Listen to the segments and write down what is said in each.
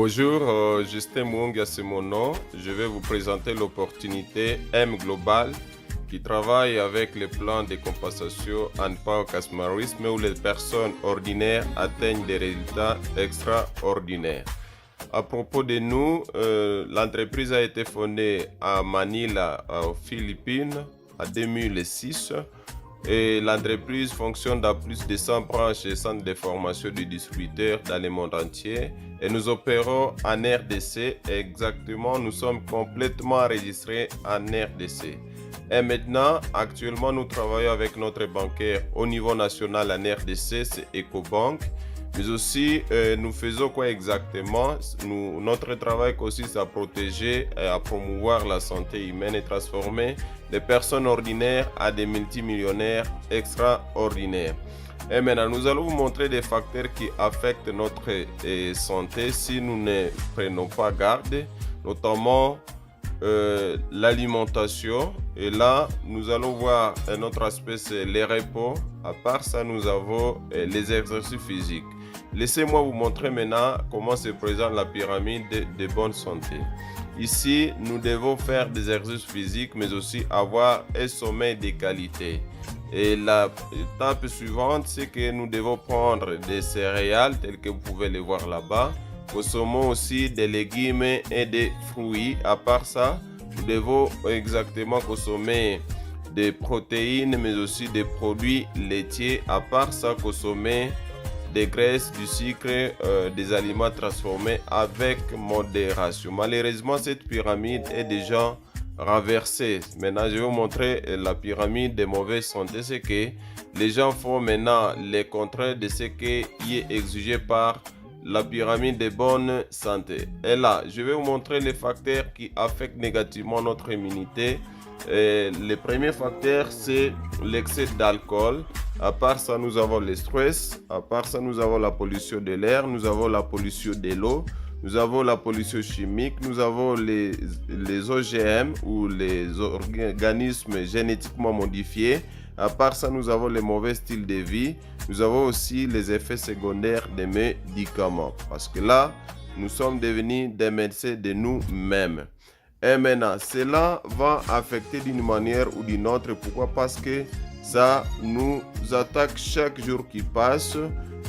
Bonjour, Justin Mwonga, c'est mon nom. Je vais vous présenter l'opportunité M Global qui travaille avec les plans de compensation Empower Customerism où les personnes ordinaires atteignent des résultats extraordinaires. À propos de nous, l'entreprise a été fondée à Manila, aux Philippines, en 2006. Et l'entreprise fonctionne dans plus de 100 branches et centres de formation de distributeurs dans le monde entier. Et nous opérons en RDC. Exactement, nous sommes complètement enregistrés en RDC. Et maintenant, actuellement, nous travaillons avec notre bancaire au niveau national en RDC, c'est EcoBank. Mais aussi, nous faisons quoi exactement? Notre travail consiste à protéger et à promouvoir la santé humaine et transformer les personnes ordinaires à des multimillionnaires extraordinaires. Et maintenant, nous allons vous montrer des facteurs qui affectent notre santé si nous ne prenons pas garde, notamment l'alimentation. Et là, nous allons voir un autre aspect, c'est les repos. À part ça, nous avons les exercices physiques. Laissez-moi vous montrer maintenant comment se présente la pyramide de bonne santé. Ici, nous devons faire des exercices physiques, mais aussi avoir un sommeil de qualité. Et l'étape suivante, c'est que nous devons prendre des céréales, telles que vous pouvez les voir là-bas. Consommons aussi des légumes et des fruits. À part ça, nous devons exactement consommer des protéines, mais aussi des produits laitiers. À part ça, consommer des graisses, du sucre, des aliments transformés avec modération. Malheureusement, cette pyramide est déjà renversée. Maintenant, je vais vous montrer la pyramide de mauvaise santé. C'est que les gens font maintenant les contraires de ce qui est exigé par la pyramide de bonne santé. Et là, je vais vous montrer les facteurs qui affectent négativement notre immunité. Le premier facteur, c'est l'excès d'alcool. À part ça, nous avons le stress. À part ça, nous avons la pollution de l'air. Nous avons la pollution de l'eau. Nous avons la pollution chimique. Nous avons les OGM ou les organismes génétiquement modifiés. À part ça, nous avons les mauvais styles de vie. Nous avons aussi les effets secondaires des médicaments. Parce que là, nous sommes devenus des médecins de nous-mêmes. Et maintenant, cela va affecter d'une manière ou d'une autre. Pourquoi? Parce que ça nous attaque chaque jour qui passe.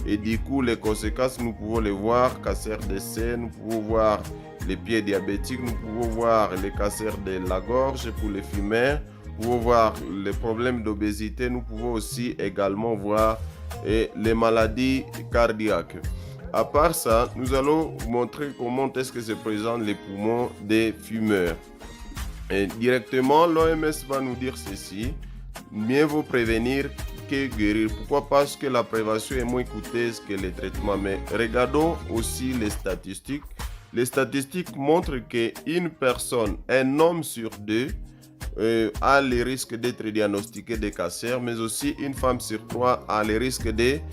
Et du coup, les conséquences, nous pouvons les voir. Cancer des seins, nous pouvons voir les pieds diabétiques, nous pouvons voir les cancers de la gorge pour les fumeurs. Nous pouvons voir les problèmes d'obésité. Nous pouvons aussi également voir les maladies cardiaques. À part ça, nous allons montrer comment est-ce que se présentent les poumons des fumeurs. Et directement, l'OMS va nous dire ceci: mieux vaut prévenir que guérir. Pourquoi? Parce que la prévention est moins coûteuse que le traitement. Mais regardons aussi les statistiques. Les statistiques montrent qu'une personne, un homme sur deux, a le risque d'être diagnostiqué de cancer, mais aussi une femme sur trois a le risque d'être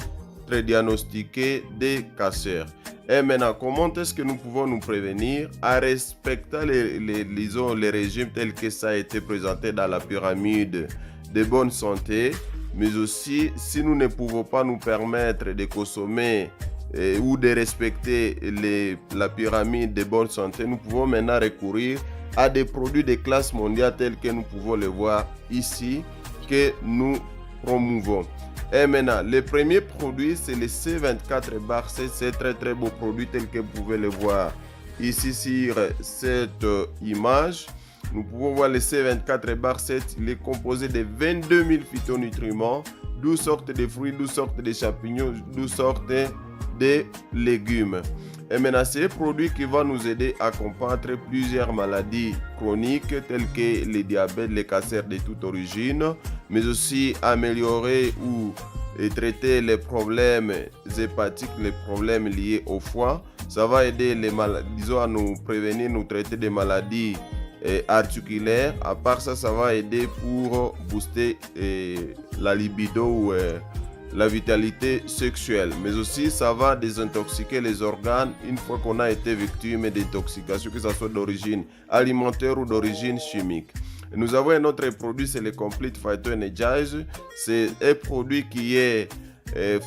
diagnostiqué des cancers. Et maintenant, comment est-ce que nous pouvons nous prévenir? En respectant les régimes tels que ça a été présenté dans la pyramide de bonne santé, mais aussi si nous ne pouvons pas nous permettre de consommer ou de respecter la pyramide de bonne santé, nous pouvons maintenant recourir à des produits de classe mondiale tels que nous pouvons les voir ici, que nous promouvons. Et maintenant, le premier produit, c'est le C24/7. C'est très beau produit tel que vous pouvez le voir ici sur cette image. Nous pouvons voir le C24/7. Il est composé de 22 000 phytonutriments, 12 sortes de fruits, 12 sortes de champignons, 12 sortes de légumes. Et maintenant, c'est un produit qui va nous aider à combattre plusieurs maladies chroniques telles que le diabète, les cancers de toute origine, mais aussi améliorer ou traiter les problèmes hépatiques, les problèmes liés au foie. Ça va aider à nous prévenir, nous traiter des maladies articulaires. À part ça, ça va aider pour booster la libido ou la vitalité sexuelle, mais aussi ça va désintoxiquer les organes une fois qu'on a été victime d'intoxication, que ce soit d'origine alimentaire ou d'origine chimique. Nous avons un autre produit, c'est le Complete Phyto Energize. C'est un produit qui est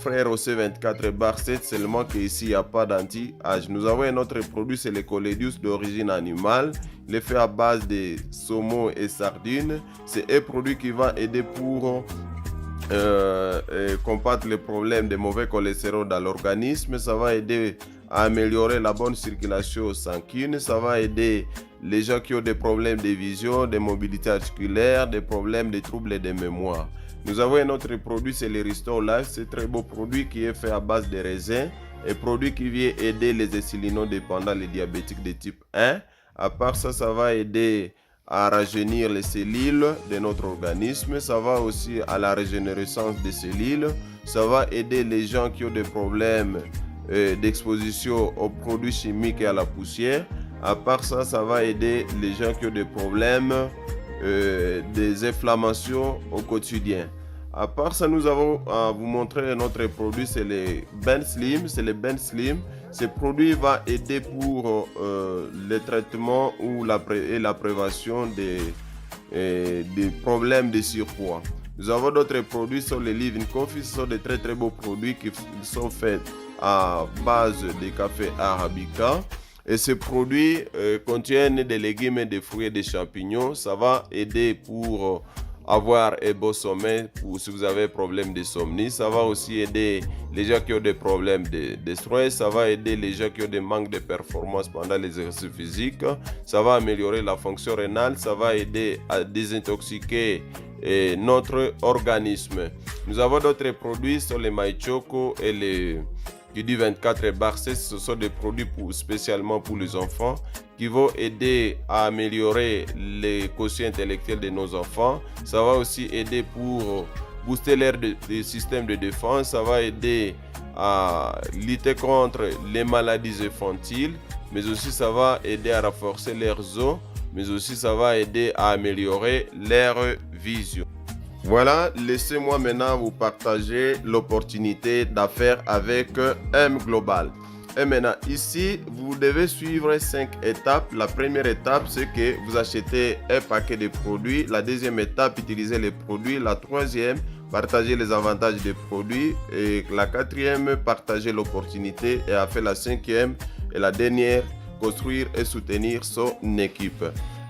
Frère OC24/7, seulement qu'ici il n'y a pas d'anti-âge. Nous avons un autre produit, c'est le Coledius d'origine animale. Il est fait à base de saumon et sardines. C'est un produit qui va aider pour combattre les problèmes de mauvais cholestérol dans l'organisme. Ça va aider à améliorer la bonne circulation sanguine. Ça va aider les gens qui ont des problèmes de vision, de mobilité articulaire, des problèmes de troubles de mémoire. Nous avons un autre produit, c'est le Restore Life. C'est un très beau produit qui est fait à base de raisins. Un produit qui vient aider les insulinodépendants, les diabétiques de type 1. À part ça, ça va aider à rajeunir les cellules de notre organisme. Ça va aussi à la régénérescence des cellules. Ça va aider les gens qui ont des problèmes d'exposition aux produits chimiques et à la poussière. À part ça, ça va aider les gens qui ont des problèmes des inflammations au quotidien. À part ça, nous avons à vous montrer notre produit, c'est le Ben Slim. C'est le Ben Slim. Ce produit va aider pour le traitement ou la prévention des problèmes de surpoids. Nous avons d'autres produits sur les Living Coffee. Ce sont de très très beaux produits qui sont faits à base de café arabica. Et ces produits contiennent des légumes, des fruits et des champignons. Ça va aider pour avoir un beau sommeil si vous avez un problème de sommeil. Ça va aussi aider les gens qui ont des problèmes de stress. Ça va aider les gens qui ont des manques de performance pendant les exercices physiques. Ça va améliorer la fonction rénale. Ça va aider à désintoxiquer notre organisme. Nous avons d'autres produits sur les Maichoco et les du 24/7. Ce sont des produits spécialement pour les enfants qui vont aider à améliorer les quotients intellectuels de nos enfants. Ça va aussi aider pour booster leur système de défense. Ça va aider à lutter contre les maladies infantiles, mais aussi ça va aider à renforcer leurs os, mais aussi ça va aider à améliorer leur vision. Voilà, laissez-moi maintenant vous partager l'opportunité d'affaires avec M Global. Et maintenant, ici, vous devez suivre 5 étapes. La première étape, c'est que vous achetez un paquet de produits. La deuxième étape, utilisez les produits. La troisième, partagez les avantages des produits. Et la quatrième, partagez l'opportunité. Et enfin, la cinquième et la dernière, construire et soutenir son équipe.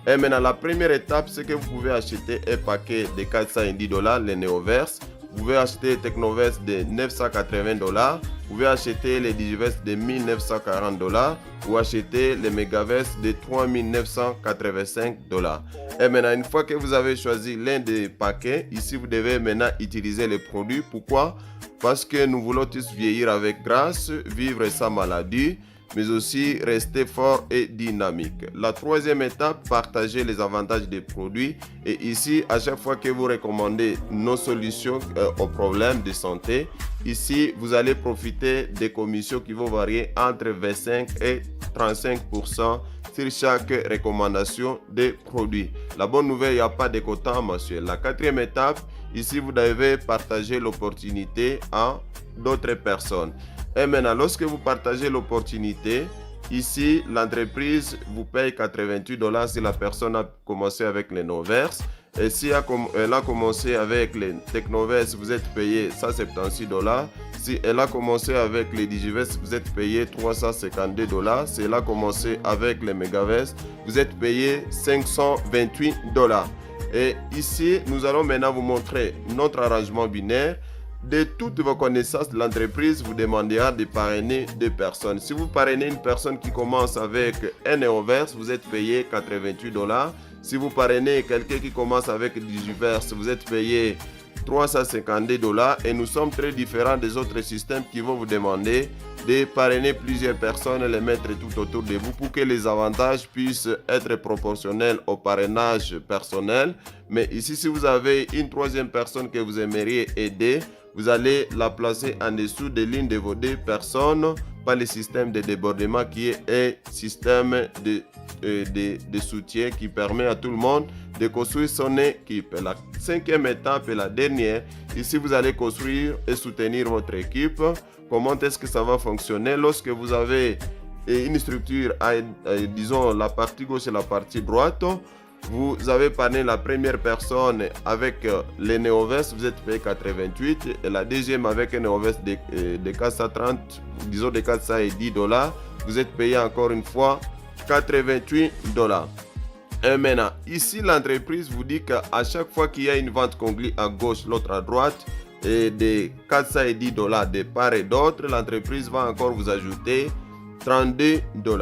Et maintenant, la première étape, c'est que vous pouvez acheter un paquet de $410, les Neoverse. Vous pouvez acheter Technoverse de $980. Vous pouvez acheter les Digiverse de $1940 ou acheter les Megaverse de $3985. Et maintenant, une fois que vous avez choisi l'un des paquets, ici, vous devez maintenant utiliser les produits. Pourquoi? Parce que nous voulons tous vieillir avec grâce, vivre sans maladie, mais aussi rester fort et dynamique. La troisième étape, partager les avantages des produits. Et ici, à chaque fois que vous recommandez nos solutions aux problèmes de santé, ici, vous allez profiter des commissions qui vont varier entre 25 et 35% sur chaque recommandation des produits. La bonne nouvelle, il n'y a pas de quota mensuel. La quatrième étape, ici, vous devez partager l'opportunité à d'autres personnes. Et maintenant, lorsque vous partagez l'opportunité, ici, l'entreprise vous paye $88 si la personne a commencé avec les Noverse. Et si elle a commencé avec les Technoverse, vous êtes payé $176. Si elle a commencé avec les Digiverse, vous êtes payé $352. Si elle a commencé avec les Megaverse, vous êtes payé $528. Et ici, nous allons maintenant vous montrer notre arrangement binaire. De toutes vos connaissances, l'entreprise vous demandera de parrainer deux personnes. Si vous parrainez une personne qui commence avec un Neoverse, vous êtes payé $88. Si vous parrainez quelqu'un qui commence avec Digiverse, vous êtes payé $352. Et nous sommes très différents des autres systèmes qui vont vous demander de parrainer plusieurs personnes et les mettre tout autour de vous pour que les avantages puissent être proportionnels au parrainage personnel. Mais ici, si vous avez une troisième personne que vous aimeriez aider, vous allez la placer en dessous de l'une de vos deux personnes par le système de débordement qui est un système de soutien qui permet à tout le monde de construire son équipe. La cinquième étape et la dernière, ici vous allez construire et soutenir votre équipe. Comment est-ce que ça va fonctionner? Lorsque vous avez une structure, disons la partie gauche et la partie droite, vous avez parrainé la première personne avec les Neoves, vous êtes payé 88, et la deuxième avec un Neoves de 430, disons de 410 $, vous êtes payé encore une fois 88 $. Et maintenant, ici, l'entreprise vous dit qu'à chaque fois qu'il y a une vente conclue à gauche, l'autre à droite, et de 410 $ de part et d'autre, l'entreprise va encore vous ajouter 32 $.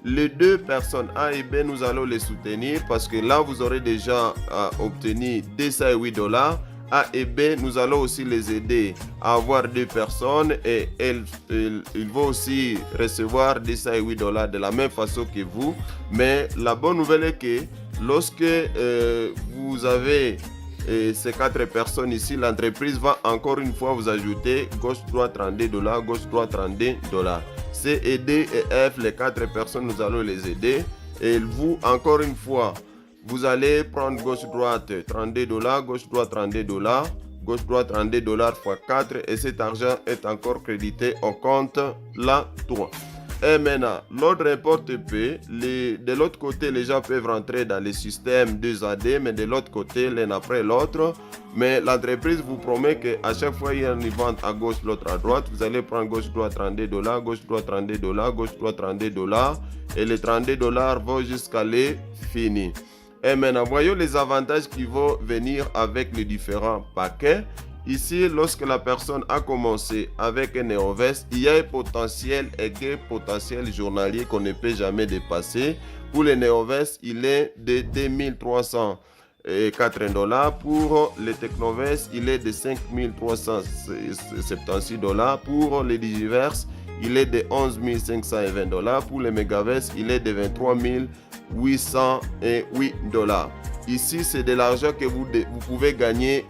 Les deux personnes A et B, nous allons les soutenir parce que là, vous aurez déjà obtenu 208 $. A et B, nous allons aussi les aider à avoir deux personnes et ils vont aussi recevoir 208 $ de la même façon que vous. Mais la bonne nouvelle est que lorsque vous avez ces quatre personnes ici, l'entreprise va encore une fois vous ajouter gauche-droite 32 $, gauche-droite 32 $. C et D et F, les quatre personnes, nous allons les aider. Et vous, encore une fois, vous allez prendre gauche-droite 32 $, gauche-droite 32 $, gauche-droite 32 $ fois 4 et cet argent est encore crédité au compte là 3. Et maintenant, l'ordre importe peu. De l'autre côté, les gens peuvent rentrer dans le système 2AD, mais de l'autre côté, l'un après l'autre. Mais l'entreprise vous promet qu'à chaque fois, il y a une vente à gauche, l'autre à droite. Vous allez prendre gauche-droite 32 $, gauche-droite 32 $, gauche-droite 32 $. Et les 32 $ vont jusqu'à les finis. Et maintenant, voyons les avantages qui vont venir avec les différents paquets. Ici, lorsque la personne a commencé avec un Neoves, il y a un potentiel journalier qu'on ne peut jamais dépasser. Pour les Neoves, il est de 2304 $. Pour les Technoves, il est de 5376 $. Pour les Digiverse, il est de 11 520 $. Pour les Megaverse, il est de 23 808 $. Ici, c'est de l'argent que vous pouvez gagner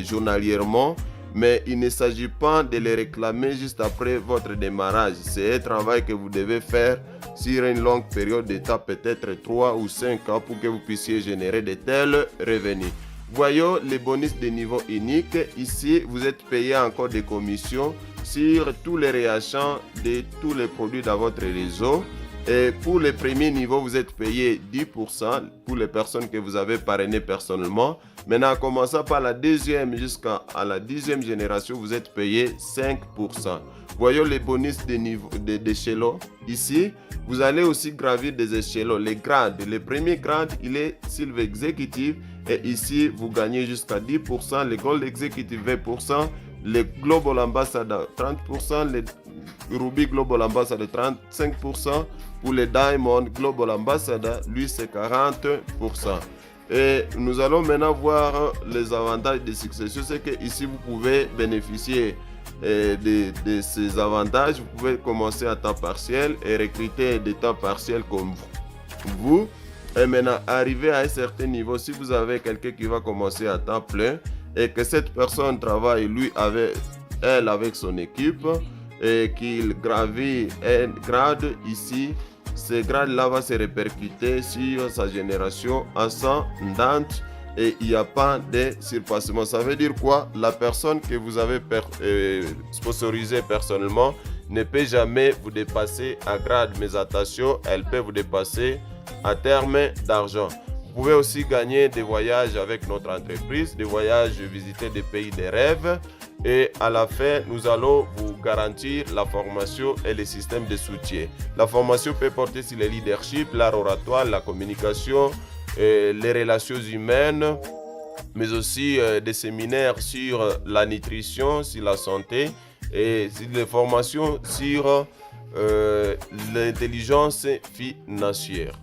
journalièrement, mais il ne s'agit pas de les réclamer juste après votre démarrage. C'est un travail que vous devez faire sur une longue période de temps, peut-être 3 ou 5 ans, pour que vous puissiez générer de tels revenus. Voyons les bonus de niveau unique. Ici, vous êtes payé encore des commissions sur tous les réachats de tous les produits dans votre réseau. Et pour le premier niveau, vous êtes payé 10% pour les personnes que vous avez parrainées personnellement. Maintenant, en commençant par la deuxième jusqu'à la 10e génération, vous êtes payé 5%. Voyons les bonus d'échelon. Ici, vous allez aussi gravir des échelons. Les grades, le premier grade, il est Silver Executive. Et ici, vous gagnez jusqu'à 10%. Le Gold Executive, 20%. Le Global Ambassador, 30%. Le Ruby Global Ambassador, 35%. Pour les Diamond Global Ambassador, lui, c'est 40%. Et nous allons maintenant voir les avantages de succession. C'est que ici, vous pouvez bénéficier de ces avantages. Vous pouvez commencer à temps partiel et recruter des temps partiels comme vous. Et maintenant, arriver à un certain niveau, si vous avez quelqu'un qui va commencer à temps plein et que cette personne travaille, elle avec son équipe, et qu'il gravit un grade ici, ce grade-là va se répercuter sur sa génération ascendante et il n'y a pas de surpassement. Ça veut dire quoi? La personne que vous avez sponsorisée personnellement ne peut jamais vous dépasser à grade, mais attention, elle peut vous dépasser à terme d'argent. Vous pouvez aussi gagner des voyages avec notre entreprise, des voyages visiter des pays des rêves. Et à la fin, nous allons vous garantir la formation et les systèmes de soutien. La formation peut porter sur le leadership, l'art oratoire, la communication, les relations humaines, mais aussi des séminaires sur la nutrition, sur la santé et des formations sur l'intelligence financière.